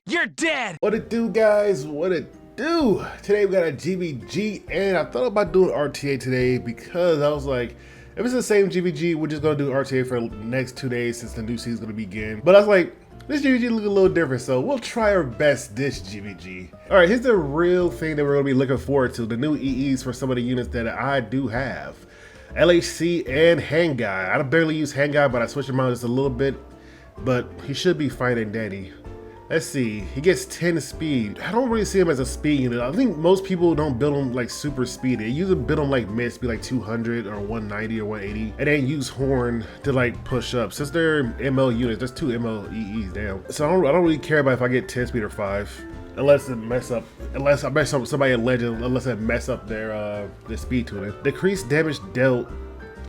You're dead! What it do, guys? What it do? Today we got a GVG, and I thought about doing RTA today because I was like, if it's the same GVG, we're just gonna do RTA for the next 2 days since the new season's gonna begin. But I was like, this GVG look a little different, so we'll try our best this GVG. All right, here's the real thing that we're gonna be looking forward to, the new EEs for some of the units that I do have. LHC and Hand Guy. I barely use Hand Guy, but I switched him out just a little bit, but he should be fine and dandy. Let's see, he gets 10 speed. I don't really see him as a speed unit. I think most people don't build him like super speedy. They usually build him like mid speed, like 200 or 190 or 180, and then use Horn to like push up. Since they're ML units, there's 2 ML EEs, damn. So I don't really care about if I get 10 speed or 5. Unless it mess up, unless I mess up somebody in Legend, unless I mess up their speed tuning. Decreased damage dealt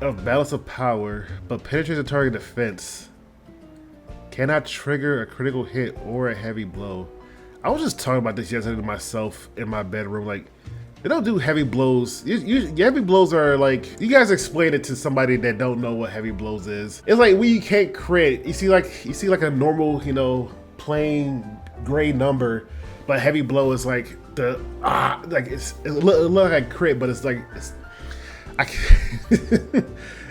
of balance of power, but penetrates the target defense. Cannot trigger a critical hit or a heavy blow. I was just talking about this yesterday to myself in my bedroom. Like, they don't do heavy blows. Heavy blows are like, you guys explain it to somebody that don't know what heavy blows is. It's like when you can't crit. You see like a normal, you know, plain gray number, but heavy blow is like the like it look like crit, but it's like I can't.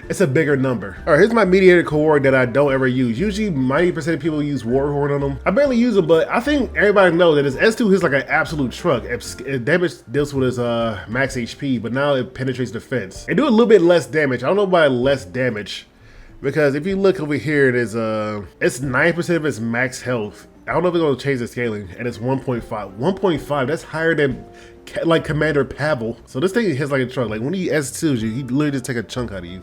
It's a bigger number. All right, here's my mediator cohort that I don't ever use. Usually 90% of people use Warhorn on them. I barely use them, but I think everybody knows that his S2 is like an absolute truck. It damage deals with his max HP, but now it penetrates defense. It do a little bit less damage. I don't know why less damage, because if you look over here, it is it's 9% of its max health. I don't know if it's gonna change the scaling, and it's 1.5. 1.5, that's higher than like Commander Pavel. So this thing hits like a truck. Like when he S2s you, he literally just take a chunk out of you.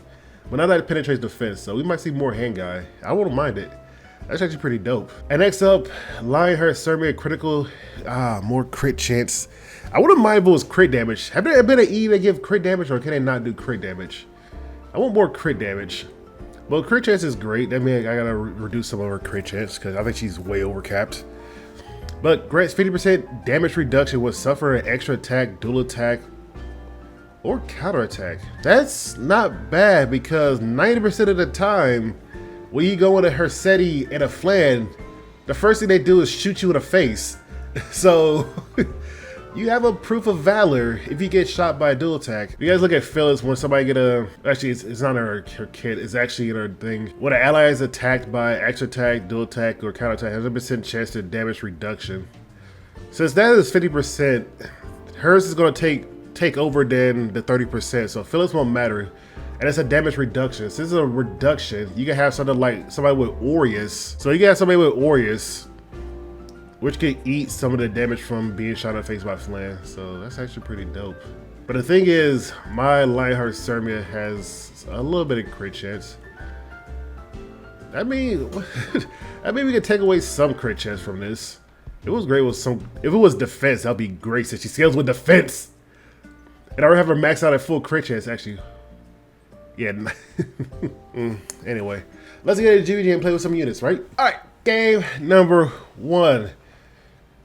But now that it penetrates defense, so we might see more Hand Guy. I wouldn't mind it. That's actually pretty dope. And next up, Lionheart, Cermia, critical, more crit chance. I wouldn't mind if it was crit damage. Have there been an E that give crit damage, or can they not do crit damage? I want more crit damage. Well, crit chance is great. That means I gotta reduce some of her crit chance because I think she's way overcapped. But grants 50% damage reduction with suffer an extra attack, dual attack, or counterattack. That's not bad because 90% of the time when you go into Hersetti and a Flan, the first thing they do is shoot you in the face. So you have a proof of valor if you get shot by a dual attack. You guys look at Phyllis when somebody get a, actually it's not her kit, it's actually in her thing. When an ally is attacked by extra attack, dual attack, or counterattack, 100% chance to damage reduction. Since that is 50%, hers is gonna take over than the 30%, so Phyllis won't matter. And it's a damage reduction. Since it's a reduction, you can have something like somebody with Aureus. So you can have somebody with Aureus, which could eat some of the damage from being shot in the face by Flan. So that's actually pretty dope. But the thing is, my Lionheart Cermia has a little bit of crit chance. I mean, we could take away some crit chance from this. It was great with some, if it was defense, that'd be great since she scales with defense. And I already have her maxed out at full crit chance, actually. Yeah. Anyway, let's get into GVG and play with some units, right? All right, game number 1.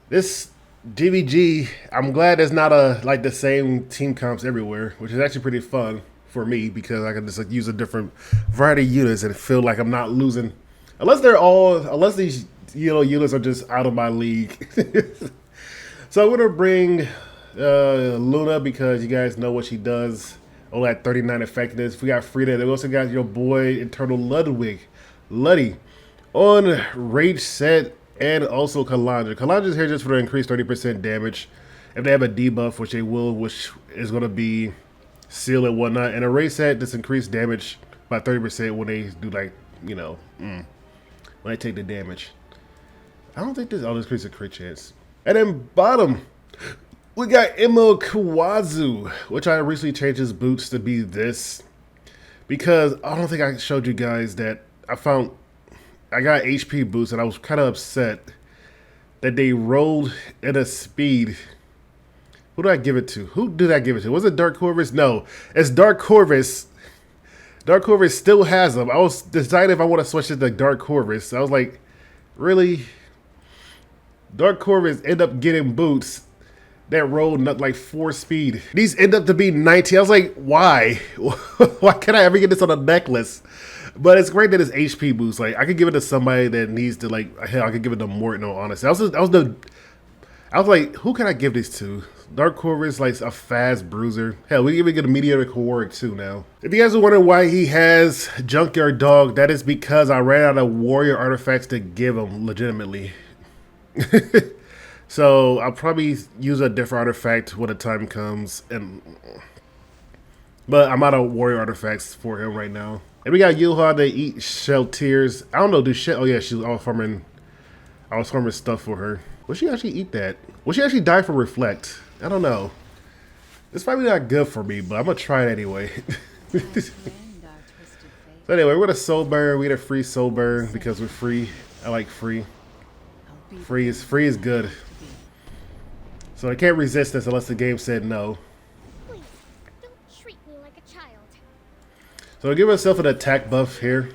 This GVG, I'm glad there's not like the same team comps everywhere, which is actually pretty fun for me because I can just like use a different variety of units and feel like I'm not losing, unless these units are just out of my league. So I'm gonna bring Luna because you guys know what she does. Only at 39 effectiveness. We got Frida. Then we also got your boy Eternal Luddy on Rage Set, and also Kalandra. Kalandra's here just for the increased 30% damage if they have a debuff, which they will, which is going to be Seal and whatnot. And a Rage Set just increased damage by 30% when they do like, you know, when they take the damage. I don't think this increases the crit chance. And then bottom, we got Emo Kawazu, which I recently changed his boots to be this because I don't think I showed you guys that I got HP boots and I was kind of upset that they rolled at a speed. Who did I give it to? Who did I give it to? Was it Dark Corvus? No, it's Dark Corvus. Dark Corvus still has them. I was deciding if I want to switch it to Dark Corvus. I was like, really? Dark Corvus end up getting boots that rolled up like 4 speed. These end up to be 19. I was like, why? Why can't I ever get this on a necklace? But it's great that it's HP boost. Like I could give it to somebody that needs to like. Hell, I could give it to Morton. No, honestly, I was like, who can I give this to? Dark Corvus, like a fast bruiser. Hell, we even get a mediocre warrior too now. If you guys are wondering why he has Junkyard Dog, that is because I ran out of warrior artifacts to give him legitimately. So I'll probably use a different artifact when the time comes, but I'm out of warrior artifacts for him right now. And we got Yuha to eat shell tears. I don't know, do shit. Oh yeah, she's all farming. I was farming stuff for her. Will she actually eat that? Will she actually die for reflect? I don't know. It's probably not good for me, but I'm gonna try it anyway. So anyway, we're gonna soul burn. We get a free soul burn because we're free. I like free. Free is good. So I can't resist this unless the game said no. Please, don't treat me like a child. So I'll give myself an attack buff here.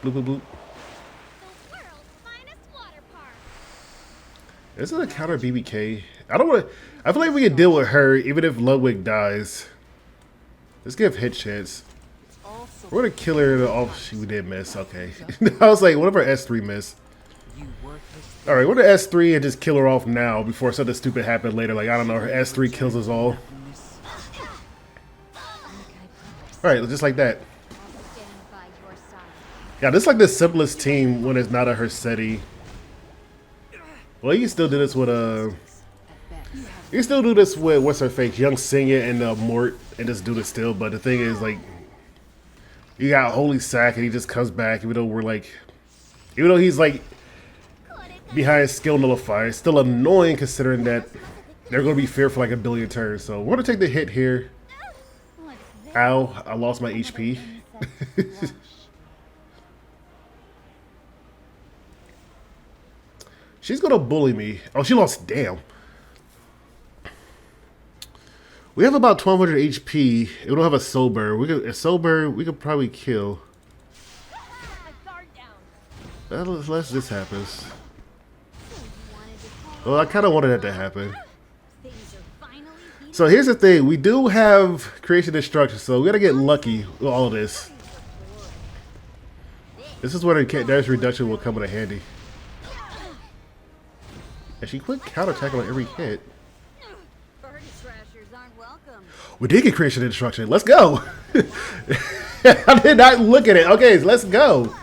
Bloop, bloop, bloop. The world's finest water park. Is it a counter BBK? I don't want to. I feel like we can deal with her even if Ludwig dies. Let's give hit chance. We're gonna kill her. Oh, we did miss. Okay. I was like, what if our S3 miss? All right, we're the S3 and just kill her off now before something stupid happened later. Like I don't know, her S3 kills us all. All right, just like that. Yeah, this is like the simplest team when it's not a Hersetti. Well, you can still do this with you can still do this with what's her face, Young Senya and Mort, and just do this still. But the thing is, like, you got Holy Sack and he just comes back, even though he's like behind skill nullifier. It's still annoying considering that they're going to be feared for like a billion turns. So we're going to take the hit here. Ow, I lost my HP. She's going to bully me. Oh, she lost. Damn. We have about 1200 HP. We don't have a soul burn. A soul burn we could probably kill. Unless this happens. Well, I kind of wanted that to happen. So here's the thing. We do have creation destruction, so we got to get lucky with all of this. This is where the damage reduction will come in handy. And she quit counterattacking on every hit. We did get creation destruction. Let's go. I did not look at it. Okay, let's go.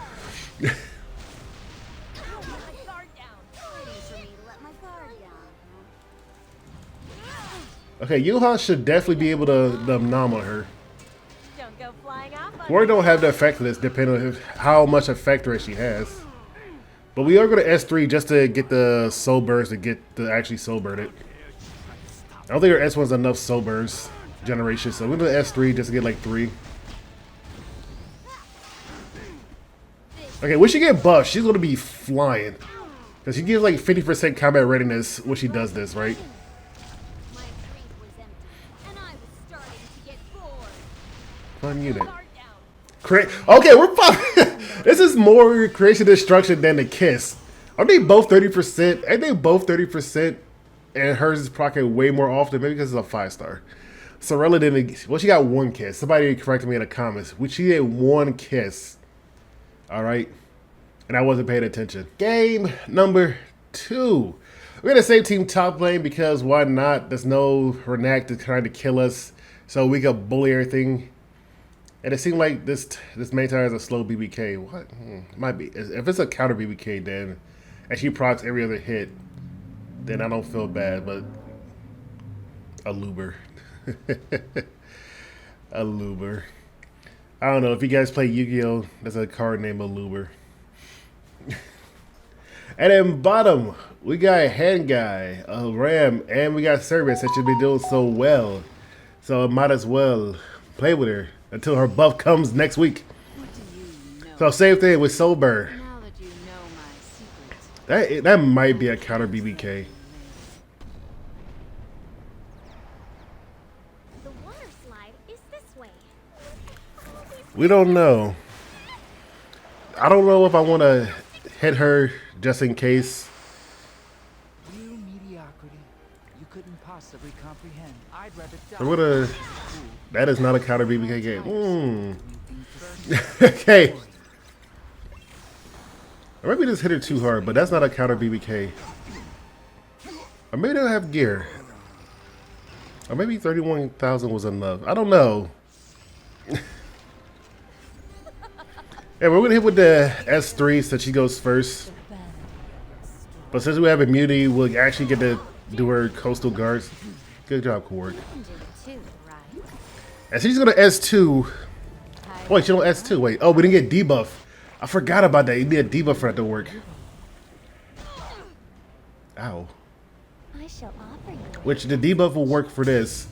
Okay, Yuha should definitely be able to nom on her. Warrior don't have the effect of this, depending on how much effect rate she has. But we are going to S3 just to get the soul burns to actually soul burn it. I don't think our S1's enough soul burns generation, so we're going to S3 just to get like 3. Okay, when she get buffed, she's going to be flying. Because she gives like 50% combat readiness when she does this, right? Fun unit. Okay, we're fine. This is more creation destruction than the kiss. Aren't they both 30%? Ain't they both 30%? And hers is proccing way more often, maybe because it's a 5-star. Sorella didn't. Well, she got 1 kiss. Somebody corrected me in the comments. She had 1 kiss. All right, and I wasn't paying attention. Game number 2. We're gonna save team top lane because why not? There's no Renac to trying to kill us, so we can bully everything. And it seemed like this main tower has a slow BBK. What? Might be. If it's a counter BBK, then and she procs every other hit, then I don't feel bad. But a Luber, a Luber. I don't know if you guys play Yu-Gi-Oh. There's a card named Luber. And then bottom, we got a hand guy, a Ram, and we got Cermia that should be doing so well. So I might as well play with her until her buff comes next week. So same thing with Soul Burn. That might be a counter BBK. The water slide is this way. We don't know. I don't know if I want to hit her just in case. You mediocrity. You couldn't possibly comprehend. I'd rather die. That is not a counter BBK game. Okay. Or maybe just hit her too hard, but that's not a counter BBK. Or maybe they don't have gear. Or maybe 31,000 was enough. I don't know. Yeah, we're gonna hit with the S3 so she goes first. But since we have immunity, we'll actually get to do her coastal guards. Good job, Korg. And she's gonna S2. Wait, she don't S2. Wait, oh, we didn't get debuff. I forgot about that. You need a debuff for that to work. Ow. I shall offer you. Which the debuff will work for this.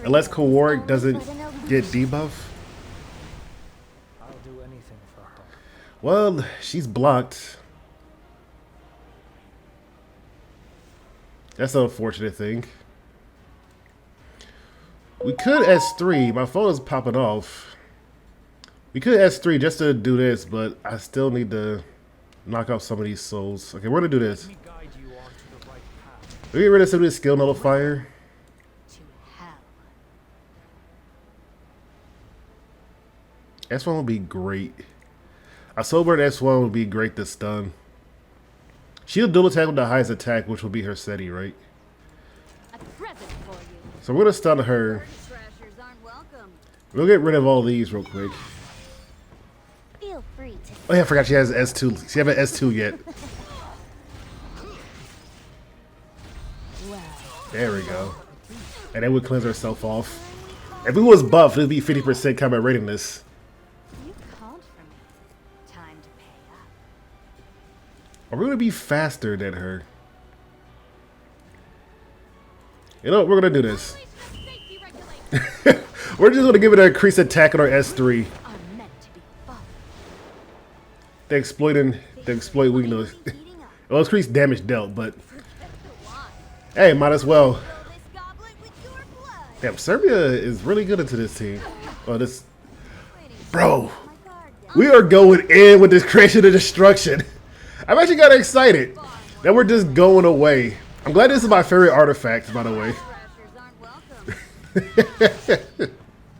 Unless Korg doesn't get debuff. I'll do anything for her. Well, she's blocked. That's an unfortunate thing. We could S3. My phone is popping off. We could S3 just to do this, but I still need to knock out some of these souls. Okay, we're gonna do this. Let me guide you onto the right path. We get rid of some of this skill nullifier. To hell. S1 would be great. A sober S1 would be great to stun. She'll dual attack with the highest attack, which will be her SETI, right? A present for you. So we're gonna stun her. Trashers aren't welcome. We'll get rid of all these real quick. Feel free to. Oh yeah, I forgot she has S2. She haven't S2 yet. Well, There we go. And then we'll cleanse herself off. If we was buffed, it'd be 50% combat rating this. you called for me. Time to pay up. Are we gonna be faster than her? You know what? We're gonna do this. Safety regulations We're just gonna give it an increased attack on our S3. are meant to be fought. The exploit weakness. Eating up. Well, increased damage dealt, but Why? hey, might as well. Fill this goblet with your blood. Damn, Cermia is really good into this team. Oh, this, bro. My guard down. We are going in with this creation of destruction. I'm actually kind of excited that we're just going away. I'm glad this is my favorite artifact, by the way. Trashers aren't welcome.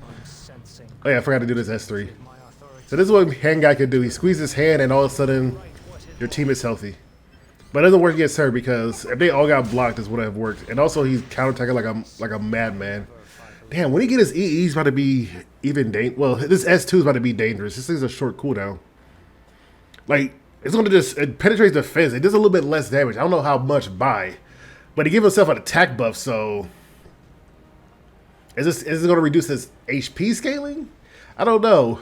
I'm sensing Oh yeah, I forgot to do this S3. my authority. So this is what hand guy can do. He squeezes his hand and all of a sudden your team is healthy. But it doesn't work against her because if they all got blocked, this would have worked. And also he's counterattacking like a madman. Damn, when he get his EE, he's about to be even well, this S2 is about to be dangerous. This thing's a short cooldown. Like, it's gonna just it penetrates the fence. It does a little bit less damage. I don't know how much by. But he gives himself an attack buff, so is this gonna reduce his HP scaling? I don't know.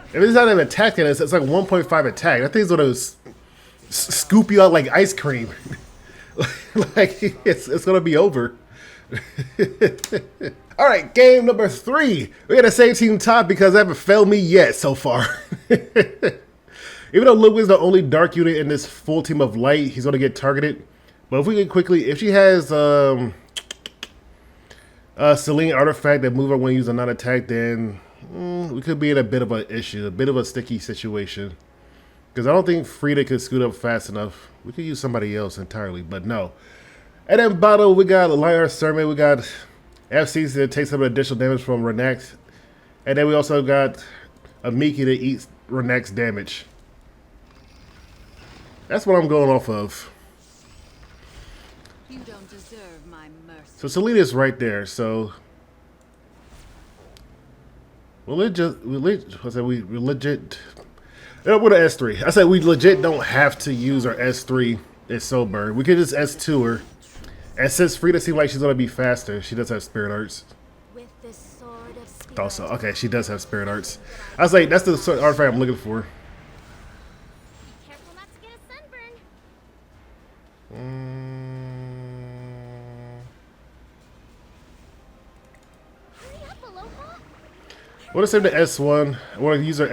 If it's not an attack, then it's like 1.5 attack. That thing's gonna scoop you out like ice cream. Like it's gonna be over. All right, game number 3. We got the same team top because they haven't failed me yet so far. Even though Ludwig's the only dark unit in this full team of light, he's gonna get targeted. But if we can quickly, if she has Celine artifact that move her when using non-attack, then we could be in a bit of an issue, a bit of a sticky situation. Because I don't think Frida could scoot up fast enough. We could use somebody else entirely, but no. And then bottom, we got Lionheart, Cermia, we got FCs to take some additional damage from Renax. And then we also got a Miki that eats Renax damage. That's what I'm going off of. You don't deserve my mercy. So Selena's right there, so we legit. We're the S3. I said we legit don't have to use our S3 as Sober. We could just S2 her. And since Frida seems like she's gonna be faster, she does have Spirit Arts. With this sword of spirit. Also, okay, she does have Spirit Arts. I was like, that's the sort of artifact I'm looking for. Be careful not to get a sunburn. Hurry up, Aloha. I want to save the S1. I want to use her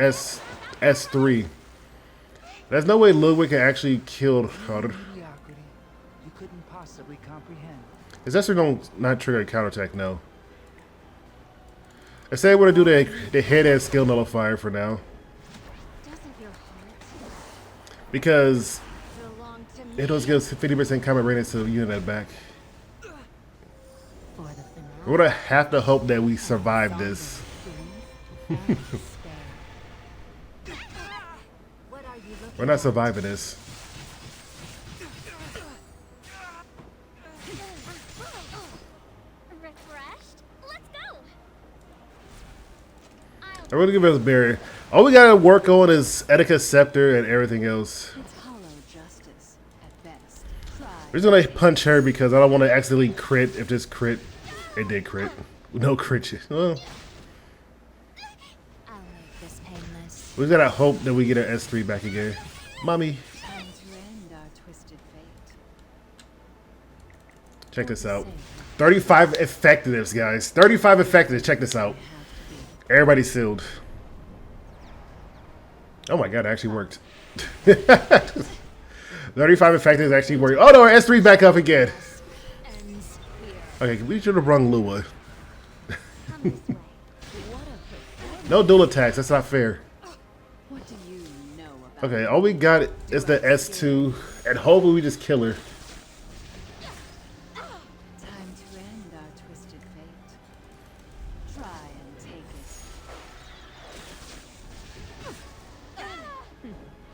S3. There's no way Ludwig can actually kill Carter. Mediocrity you couldn't possibly comprehend. His S3 don't not trigger a counterattack, no. I say we're gonna do the head and skill nullifier for now. Doesn't your heart Because belong to me? it does give us 50% combat rating to the unit at back. For the finale. We're gonna have to hope that we survive this. Grief and despair. We're not surviving this. Refreshed? Let's go. I'm gonna give us a barrier. All we gotta work on is Etiquette Scepter and everything else. It's hollow justice at best. We're just gonna punch her because I don't want to accidentally crit. If this crit, it did crit. No crit. Well, I'll make this painless. we gotta hope that we get our S3 back again. Mommy, Time to end our twisted fate. check this out. 35 effectiveness, guys. 35 effectiveness. Check this out. Everybody's sealed. Oh my god, it actually worked. 35 effectiveness actually worked. Oh no, our S3 back up again. Ends here. Okay, we should have brung Lua. Come this way. What a No dual attacks. That's not fair. What do you know about Okay, all we got is the S2, and hopefully we just kill her. Time to end our twisted fate. Try and take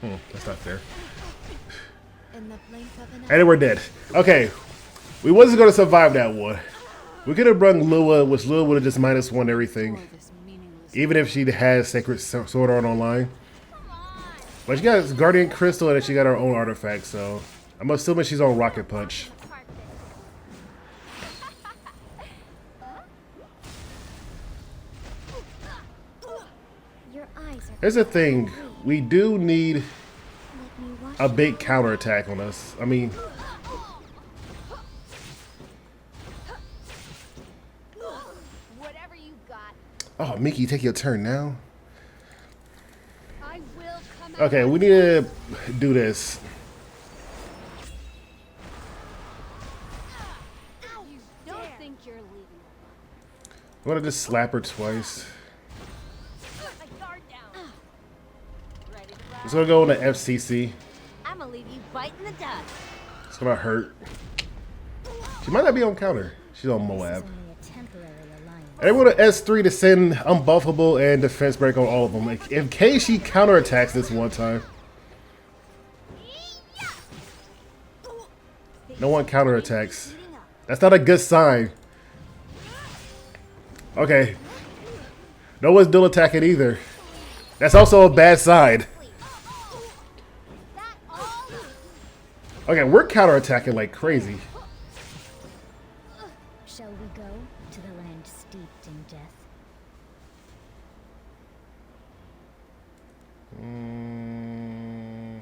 it. That's not fair. In the blink of an And then we're dead. Okay, we wasn't going to survive that one. We could have brung Lua, which Lua would have just -1 everything. eye, this meaningless Even if she has Sacred Sword Art online. But she got Guardian Crystal and she got her own artifact, so I'm assuming she's on Rocket Punch. Your eyes are Here's the thing, we do need let me watch a big counterattack on us. I mean, whatever you got. oh, Mickey, take your turn now. I will come Okay, we need to do this. You don't think you're leaving. I'm gonna just slap her twice. My guard down. Ready to ride? It's gonna go on the FCC. I'm gonna leave you biting the dust. It's gonna hurt. She might not be on counter. She's on Moab. Only a temporary alliance. And then we're going to S3 to send Unbuffable and Defense Break on all of them. Like, in case she counterattacks this one time. No one counterattacks. That's not a good sign. Okay. No one's dual attacking either. That's also a bad sign. That all? Okay, we're counterattacking like crazy. Shall we go to the land steeped in death?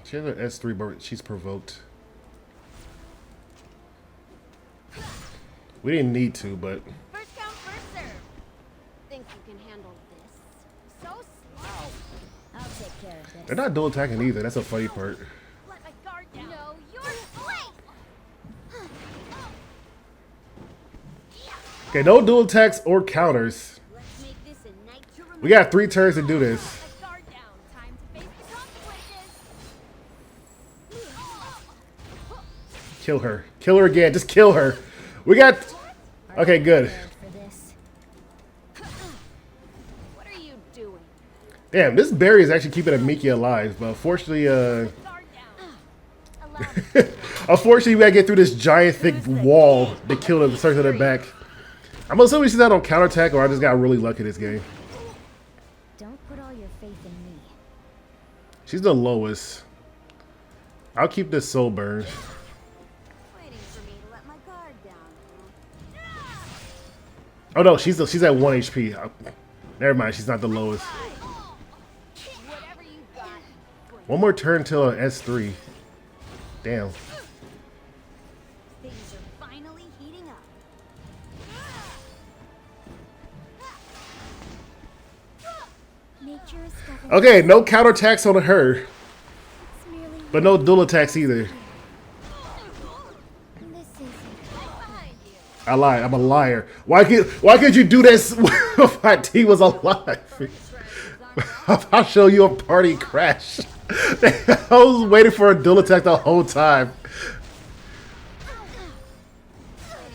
She has an S3, but she's provoked. We didn't need to, but First come, first serve. Think you can handle this? So slow. I'll take care of this. they're not dual attacking either. That's a funny part. Let my guard down. No, you're late. Okay, no dual attacks or counters. Let's make this a night to remember. We got 3 turns to do this. Let my guard down. Time to face the consequences. Kill her. Kill her again. Just kill her. We got... Okay, good. For this. What are you doing? Damn, this berry is actually keeping Amiki alive. But unfortunately, Guard down. Allow me. unfortunately, we gotta get through this giant thick wall to kill the circle in the back. I'm assuming she's not on counterattack, or I just got really lucky this game. Don't put all your faith in me. She's the lowest. I'll keep this soul burn. Waiting for me to let my guard down. Oh no, she's at 1 HP. Never mind, she's not the lowest. Whatever you got. One more turn till S3. Damn. Things are finally heating up. Nature is governed. Okay, no counterattacks on her, It's merely but no dual attacks either. this isn't behind you. I lied. I'm a liar. Why could you do this when my team was alive? I'll show you a party crash. I was waiting for a dual attack the whole time. Waiting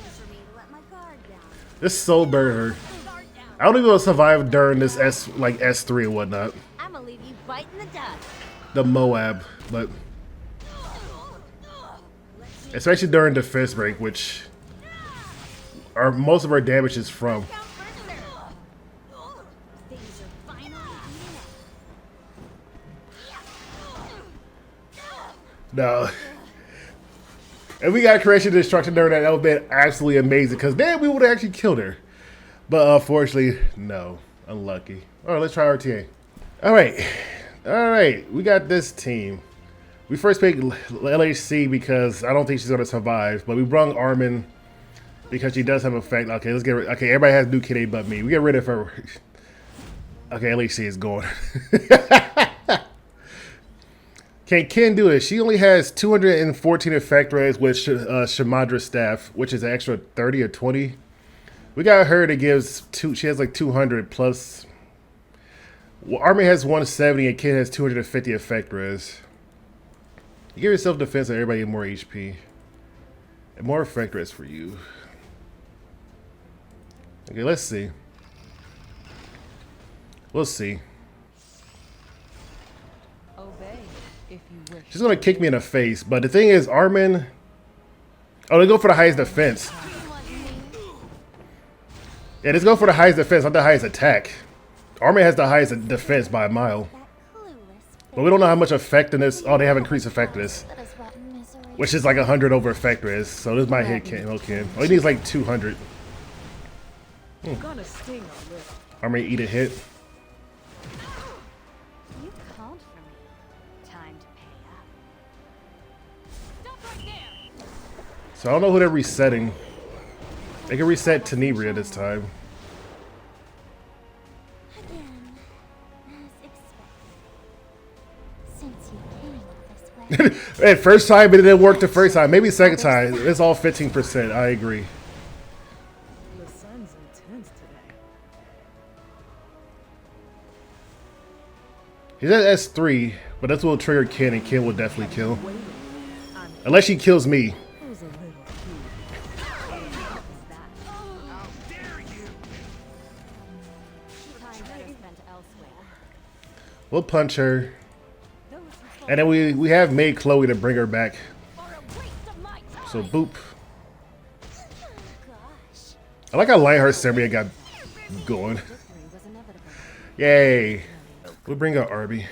for me to let my guard down. This soul burn her. Guard down. I don't even want to survive during this S3 and whatnot. I'm gonna leave you biting the dust. The Moab. but especially during defense break, which are most of our damage is from. Things are finally heating up. No. If we got Creation Destruction during that, that would have been absolutely amazing. Because then we would have actually killed her. But unfortunately, no. Unlucky. Alright, let's try RTA. Alright. Alright. We got this team. We first picked LHC because I don't think she's going to survive. But we brung Armin because she does have effect. Okay, let's get rid. Okay, everybody has new kid A but me. We get rid of her. Okay, LHC is gone. Can Ken do it? She only has 214 effect rates with Shamadra's staff, which is an extra 30 or 20. We got her that gives two. She has like 200 plus. Well, Army has 170 and Ken has 250 effect res. You give yourself defense and everybody get more HP. And more effect res for you. Okay, let's see. We'll see. Obey if you wish. She's gonna kick me in the face, but the thing is, Armin. Oh, they go for the highest defense. Yeah, let's go for the highest defense, not the highest attack. Armin has the highest defense by a mile. But we don't know how much effectiveness. Oh, they have increased effectiveness, which is like 100 over effectiveness. So this might hit Ken. Okay. Oh, he needs like 200. Gonna sting a little. Armin eat a hit. You called for me. Time to pay up. Stop right there. So I don't know who they're resetting. They can reset Tenebria this time. Again, as expected. Since you came this way. Hey, first time it didn't work the first time. Maybe second time. It's all 15%. I agree. The sun's intense today. He's at S3, but that's what will trigger Ken, and Ken will definitely kill. I'm Unless she kills me. who's a little cute. Time better spent elsewhere. We'll punch her. Those who fall And then we have made Chloe to bring her back. are a waste of my time. So boop. Gosh. I like how Lionheart Cermia got going. Victory was inevitable. Yay. We'll bring out Arby.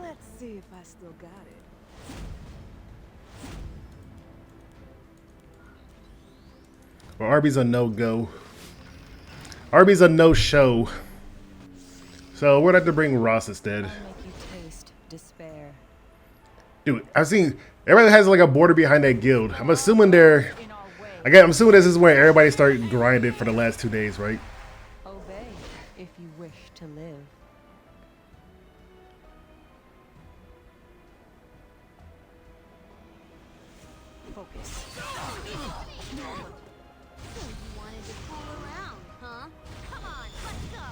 Let's see if I still got it. Well, Arby's a no-go. Arby's a no-show. So we're gonna have to bring Ross instead. I'll make you taste despair. Dude, I've seen everybody has like a border behind that guild. I'm assuming they're In our way. again, I'm assuming this is where everybody started grinding for the last 2 days, right? Obey if you wish to live. Focus. So you wanted to fool around, huh? Come on, let's go.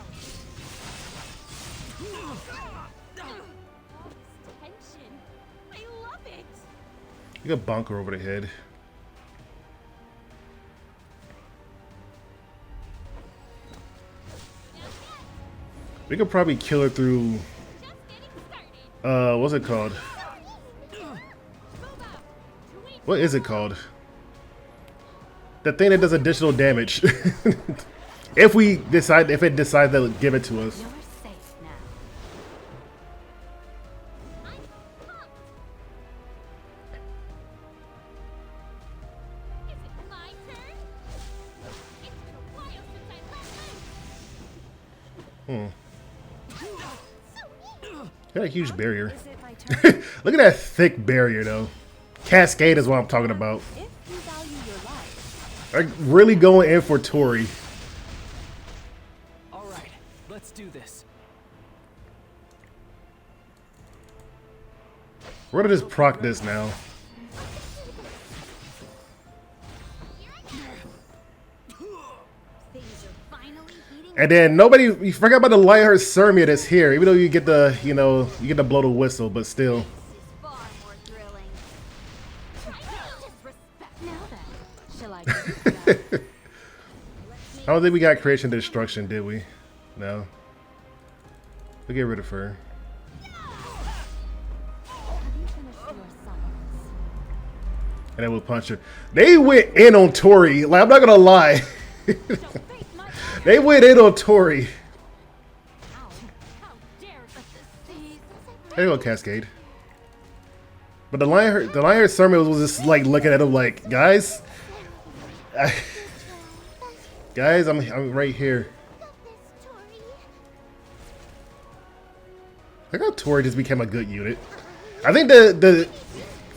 All this tension. I love it. You got bonker over the head. We could probably kill her through Just getting started. what's it called? Move up. Tweet. What is it called? The thing that does additional damage. If it decides to give it to us. You're safe now. I'm pumped. Is it my turn? It's been a while since I left home. So neat. Got a huge barrier. Is it my turn? Look at that thick barrier though. Cascade is what I'm talking about. If you value your life. Like really going in for Tori. All right, let's do this. We're gonna just proc this now. Things are finally heating And then you forgot about the Lionheart Cermia that's here. Even though you get the, you get to blow the whistle, but still. This is far more thrilling. Disrespect. Now then, shall I give you that? I don't think we got Creation Destruction, did we? No. We'll get rid of her. And then we'll punch her. They went in on Tori. Like, I'm not gonna lie. They went in on Tori. There you go, Cascade. But the Lionheart Cermia was just like looking at him like, guys, guys, I'm right here. Look how Tori just became a good unit. I think the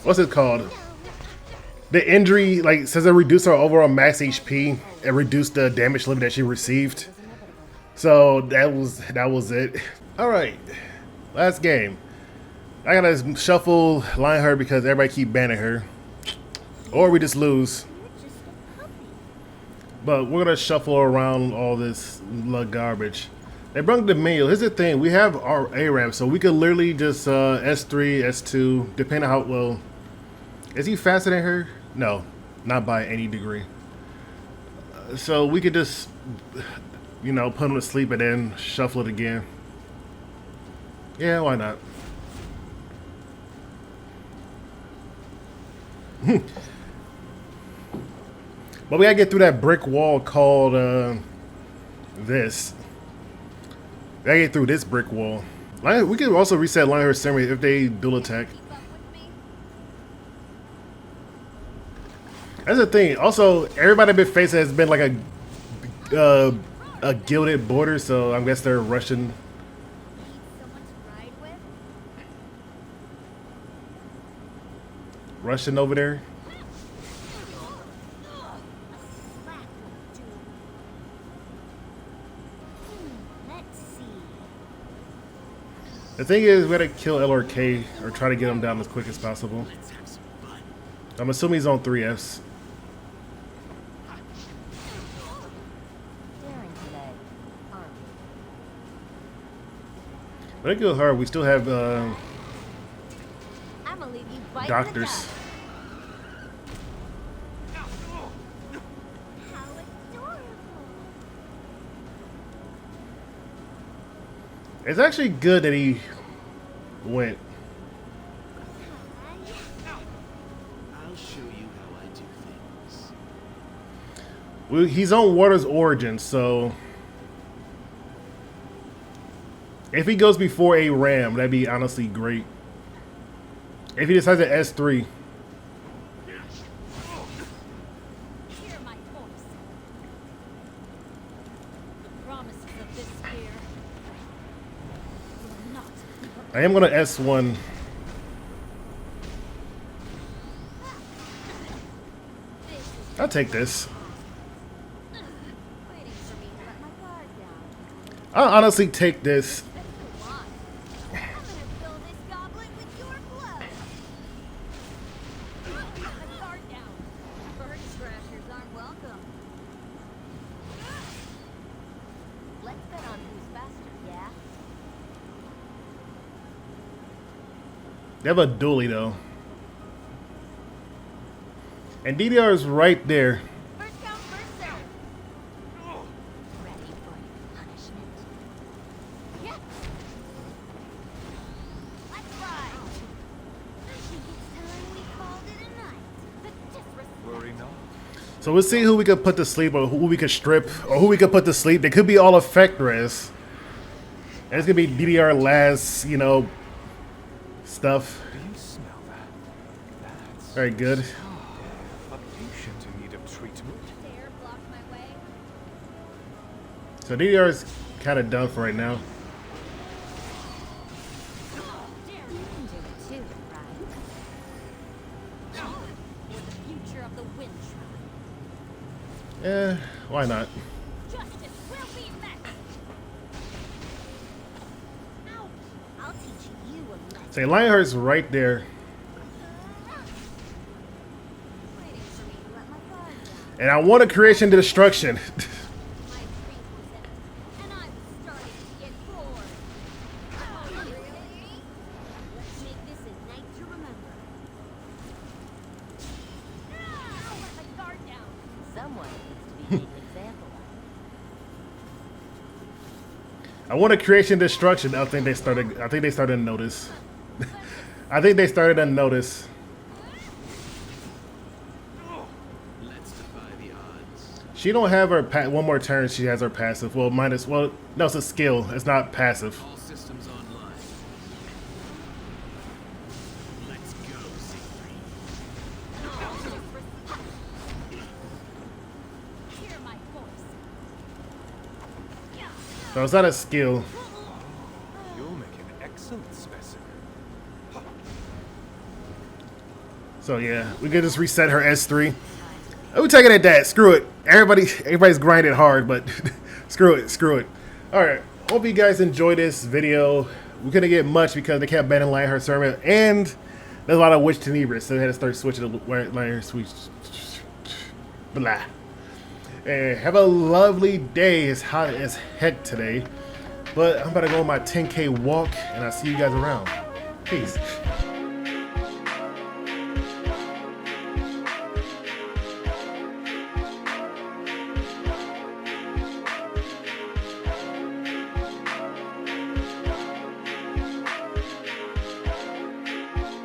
what's it called? The injury, like, says it reduced her overall max HP and reduced the damage limit that she received. So that was it. All right, last game. I gotta shuffle Lionheart because everybody keep banning her, or we just lose. But we're gonna shuffle around all this garbage. They brought the menu. Here's the thing: we have our ARAM, so we could literally just S3, S2, depending on how well. Is he faster than her? No, not by any degree. So we could just, you know, put him to sleep and then shuffle it again. Yeah, why not? But we gotta get through that brick wall called this. We gotta get through this brick wall. We could also reset Lionheart Cermia if they dual attack. That's the thing. Also, everybody been facing has been like a gilded border, so I guess they're rushing. Rushing over there. The thing is, we gotta kill LRK or try to get him down as quick as possible. I'm assuming he's on 3Fs. But it goes hard. We still have doctors. It's actually good that he went. I'll show you how I do things. He's on Water's Origin, so if he goes before a Ram, that'd be honestly great. If he decides to S3. I am gonna S1. I'll take this. I'll honestly take this. They have a dually though. And DDR is right there. First come, first serve. Ready for punishment. Yeah. Let's ride. I think it's time we called it a night. The disrespect. Worry not. So we'll see who we could put to sleep or who we could strip or who we could put to sleep. They could be all effect res. And it's gonna be DDR last, you know, stuff. Do you smell that? That's Very good. a patient in need of treatment. Dare block my way. So DDR is kind of done for right now. Dare you can do it too, right? You're the future of the wind shrine. Why not? Justice will be met. Ouch! I'll teach you a lesson. Say Lionheart's right there. Waiting for me to let my guard down. And I want a creation to destruction. My dream was ended, and I was starting to get bored. Oh, really? Let's make this a night to remember. I'll let my guard down. Someone needs to be made an example of. I want a creation destruction. I think they started to notice. I think they started to notice. Let's defy the odds. She don't have her one more turn. She has her passive. Well, minus. Well, no, it's a skill. It's not passive. All systems online. Let's go, Siegfried. Hear my voice. So it's not a skill. You'll make an excellent specimen. So yeah, we can just reset her S3. We're taking it at that. Screw it. Everybody's grinding hard, but screw it. All right. Hope you guys enjoyed this video. We couldn't get much because they kept banning Lionheart, Cermia, and there's a lot of Witch Tenebris, so they had to start switching to Lionheart Switch. Blah. And have a lovely day. It's hot as heck today, but I'm about to go on my 10K walk, and I'll see you guys around. Peace.